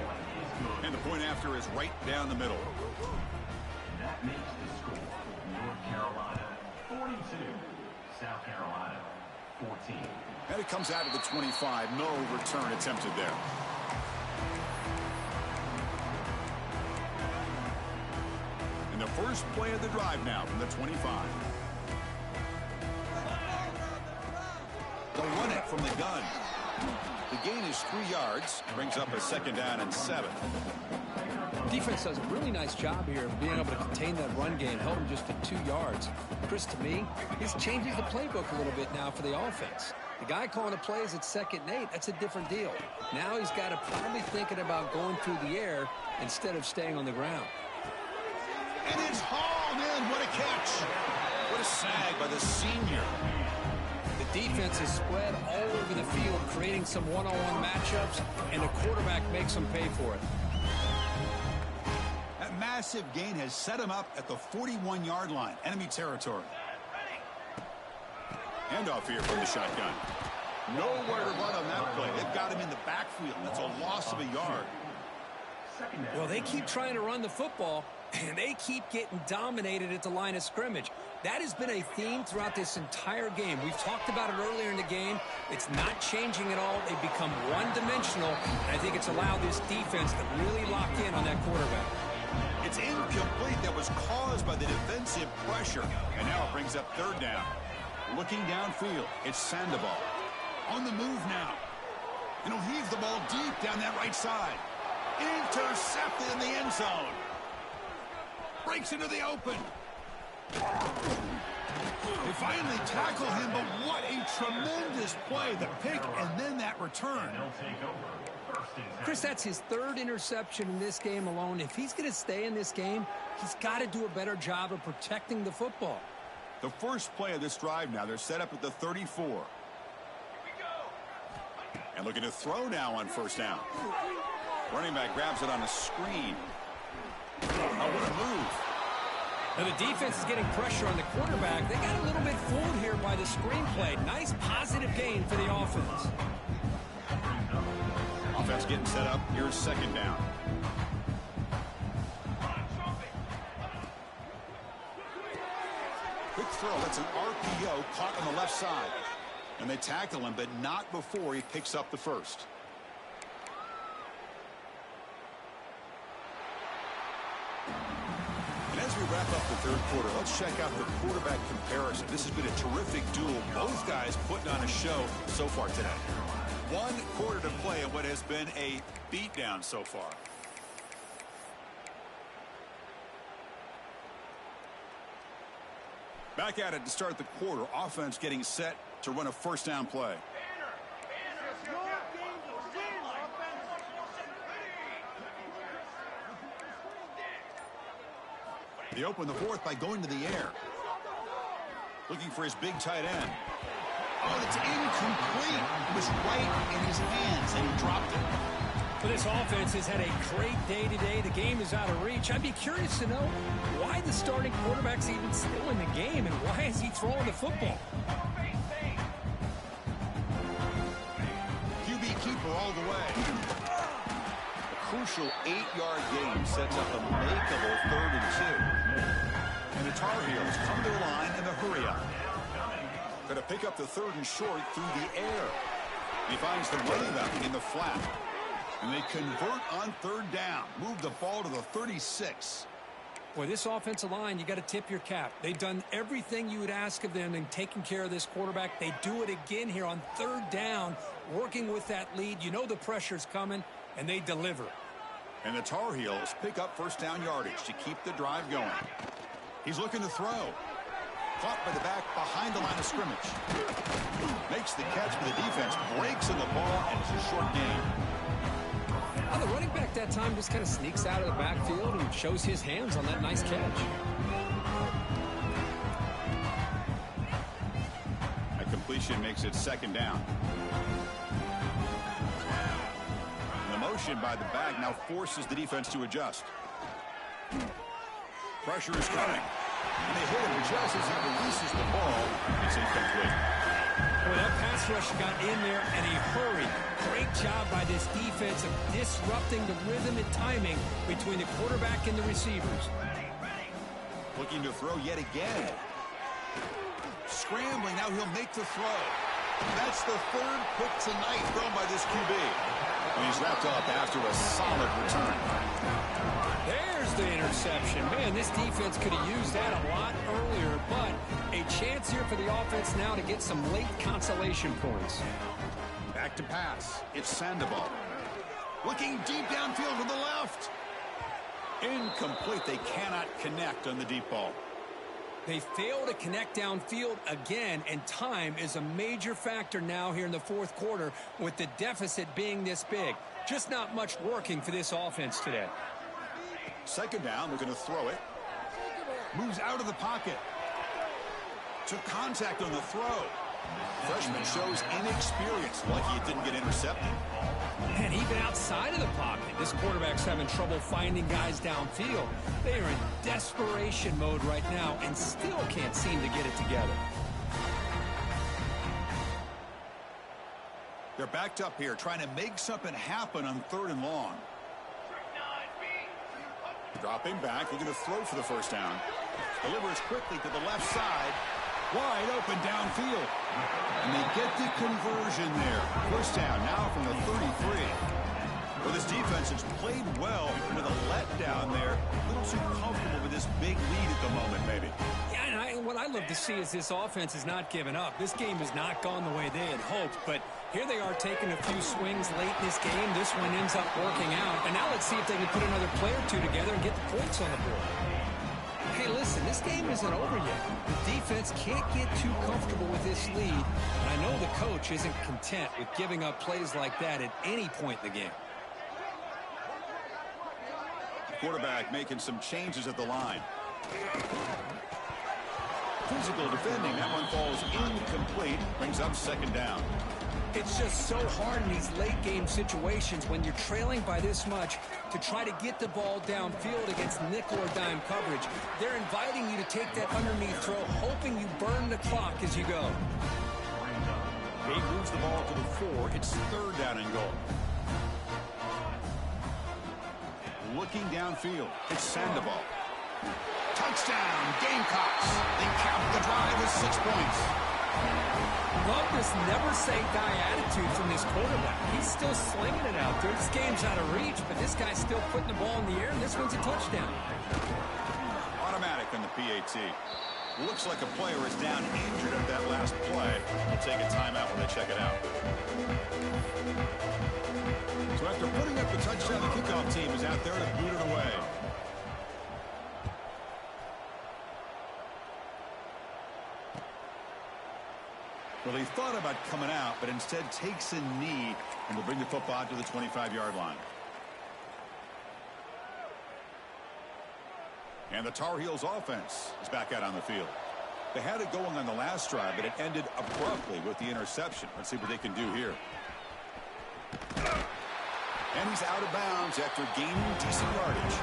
And the point after is right down the middle. That makes the score North Carolina 42, South Carolina 14. And it comes out of the 25. No return attempted there. And the first play of the drive now from the 25. They'll run it from the gun. The gain is 3 yards. Brings up a second down and 7. Defense does a really nice job here of being able to contain that run game, held him just to 2 yards. Chris, to me, this changes the playbook a little bit now for the offense. The guy calling the plays at 2nd and 8, that's a different deal. Now he's got to probably thinking about going through the air instead of staying on the ground. And it's hauled in. What a catch. What a sag by the senior. The defense is spread all over the field, creating some one-on-one matchups, and the quarterback makes them pay for it. That massive gain has set him up at the 41-yard line, enemy territory. Handoff here from the shotgun. Nowhere to run on that play. They've got him in the backfield. That's a loss of a yard. Well, they keep trying to run the football, and they keep getting dominated at the line of scrimmage. That has been a theme throughout this entire game. We've talked about it earlier in the game. It's not changing at all. They've become one-dimensional, and I think it's allowed this defense to really lock in on that quarterback. It's incomplete. That was caused by the defensive pressure. And now it brings up 3rd down. Looking downfield, it's Sandoval. On the move now. And he'll heave the ball deep down that right side. Intercepted in the end zone. Breaks into the open. They finally tackle him, but what a tremendous play. The pick and then that return. Chris, that's his 3rd interception in this game alone. If he's going to stay in this game, he's got to do a better job of protecting the football. The first play of this drive now, they're set up at the 34. And looking to throw now on 1st down. Running back grabs it on a screen. Oh, what a move. Now the defense is getting pressure on the quarterback. They got a little bit fooled here by the screenplay. Nice positive gain for the offense. Offense getting set up. Here's 2nd down. Quick throw. That's an RPO caught on the left side. And they tackle him, but not before he picks up the first. And as we wrap up the 3rd quarter, let's check out the quarterback comparison. This has been a terrific duel. Both guys putting on a show so far today. 1 quarter to play in what has been a beatdown so far. Back at it to start the quarter. Offense getting set to run a 1st down play. They open the 4th by going to the air. Looking for his big tight end. Oh, it's incomplete. It was right in his hands, and he dropped it. Well, this offense has had a great day today. The game is out of reach. I'd be curious to know why the starting quarterback's even still in the game, and why is he throwing the football? QB keeper all the way. A crucial 8-yard gain sets up a makeable 3rd and 2. And the Tar Heels come to the line in the hurry-up. Going to pick up the 3rd and short through the air. He finds the running back in the flat. And they convert on 3rd down. Move the ball to the 36. Boy, this offensive line, you got to tip your cap. They've done everything you would ask of them in taking care of this quarterback. They do it again here on 3rd down, working with that lead. You know the pressure's coming, and they deliver. And the Tar Heels pick up 1st down yardage to keep the drive going. He's looking to throw. Caught by the back behind the line of scrimmage. Makes the catch, but the defense breaks in the ball, and it's a short gain. The running back that time just kind of sneaks out of the backfield and shows his hands on that nice catch. A completion makes it second down. And the motion by the back now forces the defense to adjust. Pressure is coming. And they hit him just as he releases the ball. It's incomplete. Well, that pass rush got in there in a hurry. Great job by this defense of disrupting the rhythm and timing between the quarterback and the receivers. Looking to throw yet again. Scrambling, now he'll make the throw. That's the third pick tonight thrown by this QB. And he's wrapped up after a solid return. There's the interception. Man, this defense could have used that a lot earlier, but a chance here for the offense now to get some late consolation points. Back to pass. It's Sandoval. Looking deep downfield to the left. Incomplete. They cannot connect on the deep ball. They fail to connect downfield again, and time is a major factor now here in the fourth quarter with the deficit being this big. Just not much working for this offense today. Second down, they're going to throw it. Moves out of the pocket. Took contact on the throw. Freshman shows inexperience. Lucky it didn't get intercepted. And even outside of the pocket, this quarterback's having trouble finding guys downfield. They are in desperation mode right now and still can't seem to get it together. They're backed up here trying to make something happen on third and long. Dropping back, looking to throw for the first down. Delivers quickly to the left side. Wide open downfield. And they get the conversion there. First down now from the 33. Well, this defense has played well with a letdown there. A little too comfortable with this big lead at the moment, maybe. Yeah, and what I love to see is this offense has not given up. This game has not gone the way they had hoped, but here they are taking a few swings late in this game. This one ends up working out. And now let's see if they can put another play or two together and get the points on the board. Hey, listen, this game isn't over yet. The defense can't get too comfortable with this lead, and I know the coach isn't content with giving up plays like that at any point in the game. Quarterback making some changes at the line. Physical defending. That one falls incomplete. Brings up second down. It's just so hard in these late game situations when you're trailing by this much to try to get the ball downfield against nickel or dime coverage. They're inviting you to take that underneath throw, hoping you burn the clock as you go. He moves the ball to the 4. It's third down and goal. Looking downfield. It's Sandoval. Touchdown, Gamecocks. They cap the drive with 6 points. Love this never-say-die attitude from this quarterback. He's still slinging it out there. This game's out of reach, but this guy's still putting the ball in the air, and this one's a touchdown. Automatic on the PAT. Looks like a player is down injured at that last play. We'll take a timeout when they check it out. So after putting up the touchdown, the kickoff team is out there to boot it away. Well, he thought about coming out, but instead takes a knee and will bring the football to the 25-yard line. And the Tar Heels offense is back out on the field. They had it going on the last drive, but it ended abruptly with the interception. Let's see what they can do here. And he's out of bounds after gaining decent yardage.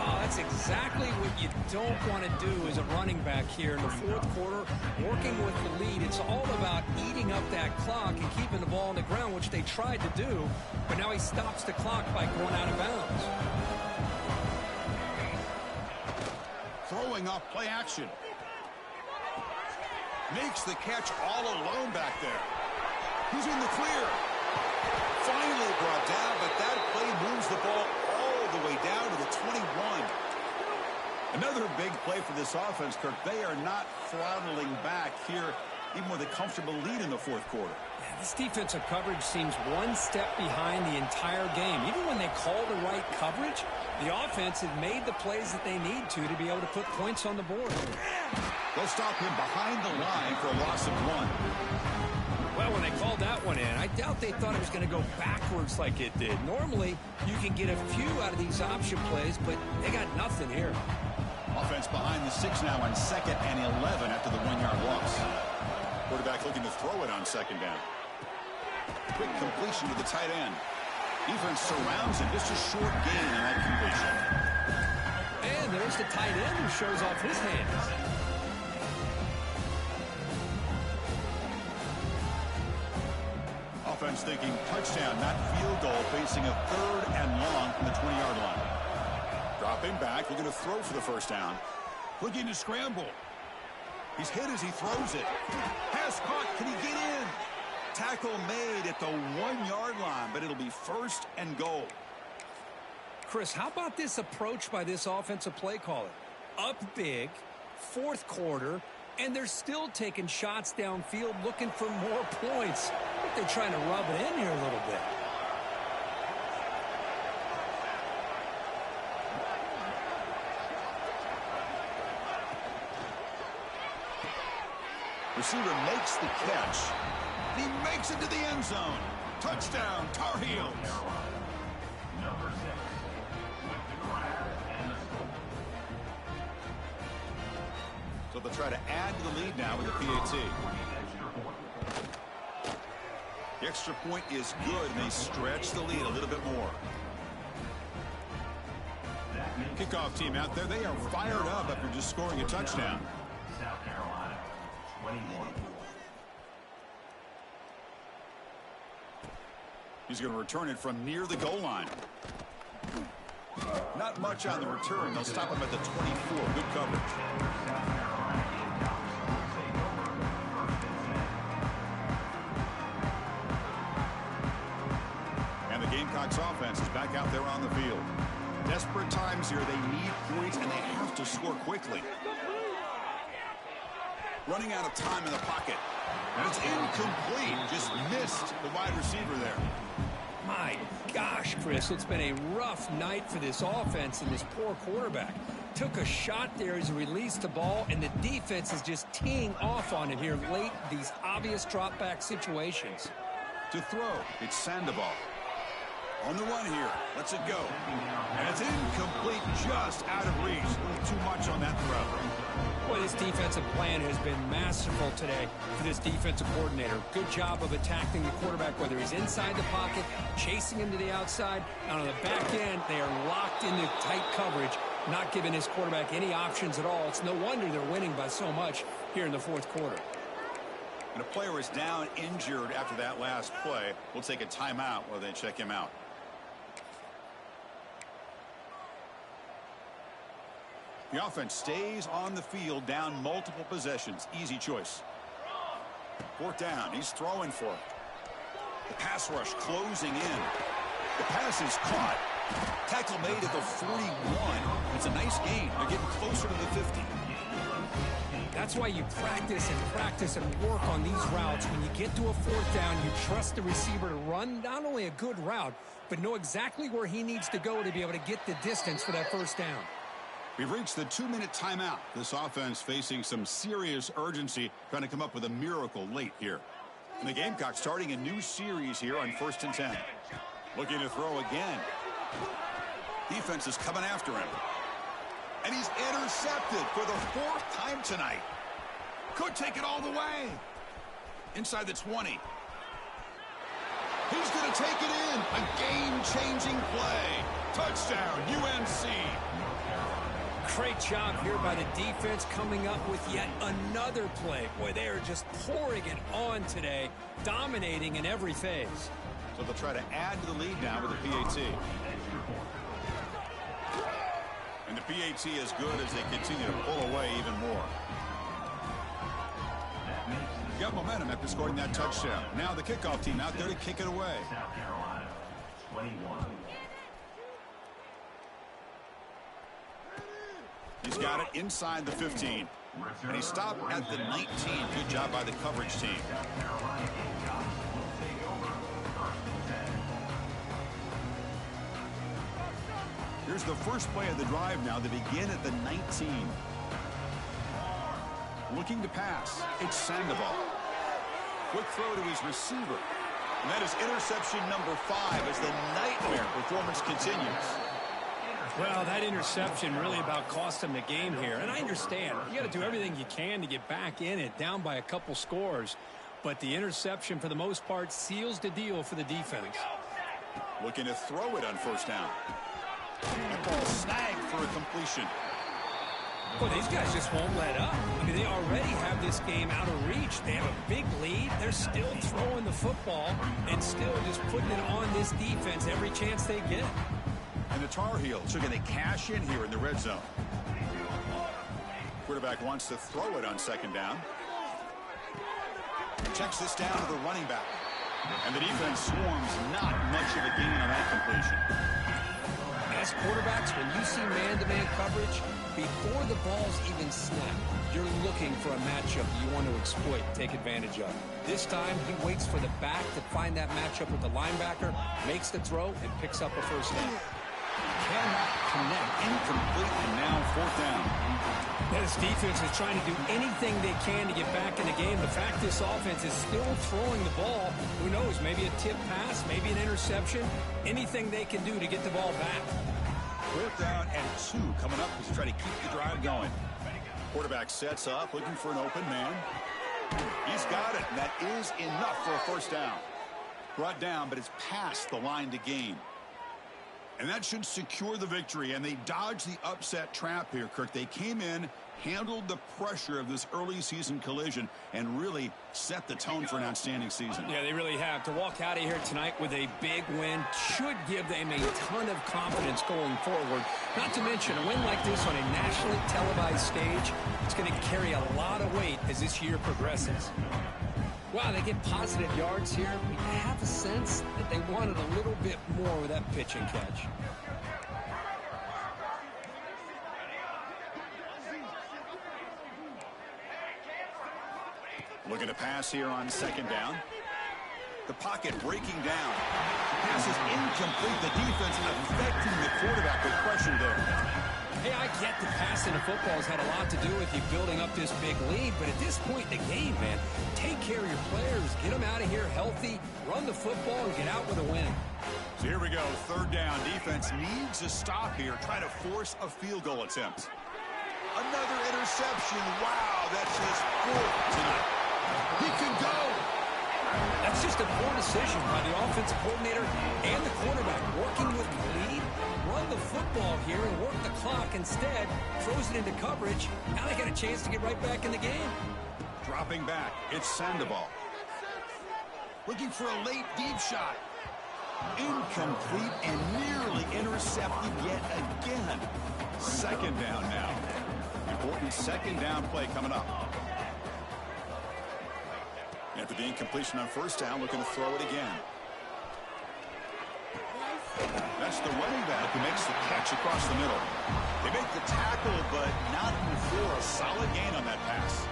Oh, that's exactly what you don't want to do as a running back here in the fourth quarter. Working with the lead, it's all about eating up that clock and keeping the ball on the ground, which they tried to do. But now he stops the clock by going out of bounds. Throwing off play action. Makes the catch all alone back there. He's in the clear. Finally brought down, but that play moves the ball all the way down to the 21. Another big play for this offense, Kirk. They are not throttling back here, even with a comfortable lead in the fourth quarter. Yeah, this defensive coverage seems one step behind the entire game. Even when they call the right coverage, the offense has made the plays that they need to be able to put points on the board. They'll stop him behind the line for a loss of 1. Well, Yeah, when they called that one in, I doubt they thought it was going to go backwards like it did. Normally, you can get a few out of these option plays, but they got nothing here. Offense behind the 6 now on 2nd and 11 after the 1-yard loss. Quarterback looking to throw it on 2nd down. Quick completion to the tight end. Defense surrounds him. Just a short gain on that completion. And there's the tight end who shows off his hands. Offense thinking touchdown, not field goal, facing a 3rd and long from the 20-yard line. Dropping back, looking to throw for the 1st down. Looking to scramble. He's hit as he throws it. Pass caught. Can he get in? Tackle made at the 1-yard line, but it'll be 1st and goal. Chris, how about this approach by this offensive play caller? Up big, 4th quarter, and they're still taking shots downfield looking for more points. I think they're trying to rub it in here a little bit. Receiver makes the catch. He makes it to the end zone. Touchdown, Tar Heels. Number 6 with the grab and the score. So they'll try to add to the lead now with the PAT. The extra point is good, and they stretch the lead a little bit more. Kickoff team out there, they are fired up after just scoring a touchdown. South Carolina, 21. He's going to return it from near the goal line. Not much on the return. They'll stop him at the 24. Good coverage. And the Gamecocks offense is back out there on the field. Desperate times here. They need points, and they have to score quickly. Running out of time in the pocket. And it's incomplete. Just missed the wide receiver there. My gosh, Chris, it's been a rough night for this offense and this poor quarterback. Took a shot there as he released the ball, and the defense is just teeing off on it here late, these obvious drop-back situations. To throw, it's Sandoval. On the run here, lets it go. And it's incomplete, just out of reach. A little too much on that throw. Boy, this defensive plan has been masterful today for this defensive coordinator. Good job of attacking the quarterback, whether he's inside the pocket, chasing him to the outside. And on the back end, they are locked into tight coverage, not giving his quarterback any options at all. It's no wonder they're winning by so much here in the 4th quarter. And a player is down injured after that last play. We'll take a timeout while they check him out. The offense stays on the field, down multiple possessions. Easy choice. 4th down. He's throwing for it. The pass rush closing in. The pass is caught. Tackle made at the 41. It's a nice gain. They're getting closer to the 50. That's why you practice and work on these routes. When you get to a 4th down, you trust the receiver to run not only a good route, but know exactly where he needs to go to be able to get the distance for that 1st down. We've reached the 2-minute timeout. This offense facing some serious urgency, trying to come up with a miracle late here. And the Gamecocks starting a new series here on 1st and 10. Looking to throw again. Defense is coming after him. And he's intercepted for the 4th time tonight. Could take it all the way. Inside the 20. He's going to take it in. A game-changing play. Touchdown, UNC. Great job here by the defense coming up with yet another play. Boy, they are just pouring it on today, dominating in every phase. So they'll try to add to the lead now with the PAT. And the PAT is good as they continue to pull away even more. Got momentum after scoring that touchdown. Now the kickoff team out there to kick it away. South Carolina, 21. He's got it inside the 15. And he stopped at the 19. Good job by the coverage team. Here's the first play of the drive now. They begin at the 19. Looking to pass. It's Sandoval. Quick throw to his receiver. And that is interception number 5 as the nightmare performance continues. Well, that interception really about cost him the game here. And I understand. You got to do everything you can to get back in it, down by a couple scores. But the interception, for the most part, seals the deal for the defense. Looking to throw it on first down. And ball snagged for a completion. Well, these guys just won't let up. I mean, they already have this game out of reach. They have a big lead. They're still throwing the football and still just putting it on this defense every chance they get. And the Tar Heels are going to cash in here in the red zone. Quarterback wants to throw it on second down. Checks this down to the running back. And the defense swarms, not much of a gain on that completion. As quarterbacks, when you see man-to-man coverage, before the ball's even snapped, you're looking for a matchup you want to exploit, take advantage of. This time, he waits for the back to find that matchup with the linebacker, makes the throw, and picks up a first down. Cannot connect. Incomplete, and now fourth down. This defense is trying to do anything they can to get back in the game. The fact this offense is still throwing the ball, who knows, maybe a tip pass, maybe an interception, anything they can do to get the ball back. Fourth down and 2 coming up as they try to keep the drive going. Quarterback sets up, looking for an open man. He's got it, and that is enough for a first down. Brought down, but it's past the line to gain. And that should secure the victory, and they dodged the upset trap here, Kirk. They came in, handled the pressure of this early season collision, and really set the tone for an outstanding season. Yeah, they really have. To walk out of here tonight with a big win should give them a ton of confidence going forward. Not to mention, a win like this on a nationally televised stage, it's going to carry a lot of weight as this year progresses. Wow, they get positive yards here. We have a sense that they wanted a little bit more with that pitch and catch. Looking to pass here on second down. The pocket breaking down. Pass is incomplete. The defense affecting the quarterback with pressure there. Hey, I get the passing of football has had a lot to do with you building up this big lead, but at this point in the game, man, take care of your players, get them out of here healthy, run the football, and get out with a win. So here we go, third down. Defense needs a stop here, try to force a field goal attempt. Another interception. Wow, that's his 4th tonight. He can go. That's just a poor decision by the offensive coordinator and the quarterback. Working with the lead, run the football here and work the clock. Instead, throws it into coverage. Now they got a chance to get right back in the game. Dropping back, it's Sandoval. Looking for a late deep shot. Incomplete and nearly intercepted yet again. Second down now. Important second down play coming up. After the incompletion on first down, looking to throw it again. That's the running back who makes the catch across the middle. They make the tackle, but not before a solid gain on that pass.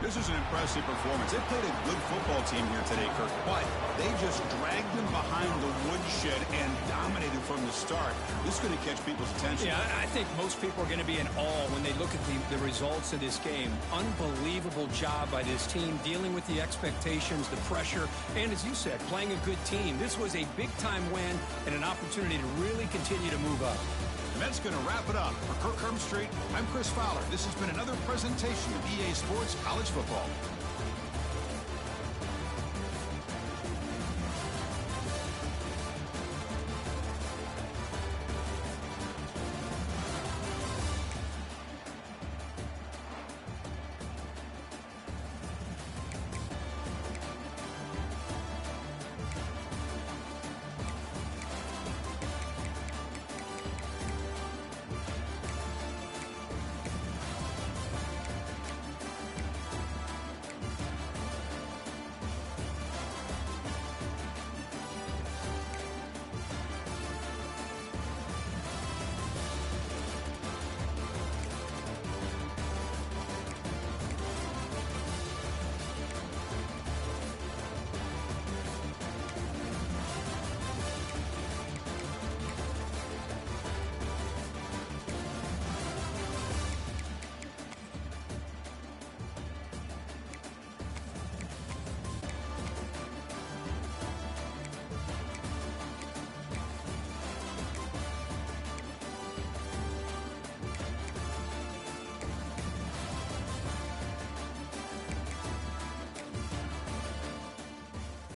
This is an impressive performance. They played a good football team here today, Kirk, but they just dragged them behind the woodshed and dominated from the start. This is going to catch people's attention. Yeah, I think most people are going to be in awe when they look at the results of this game. Unbelievable job by this team dealing with the expectations, the pressure, and as you said, playing a good team. This was a big-time win and an opportunity to really continue to move up. And that's going to wrap it up. For Kirk Hermstreet, I'm Chris Fowler. This has been another presentation of EA Sports College Football.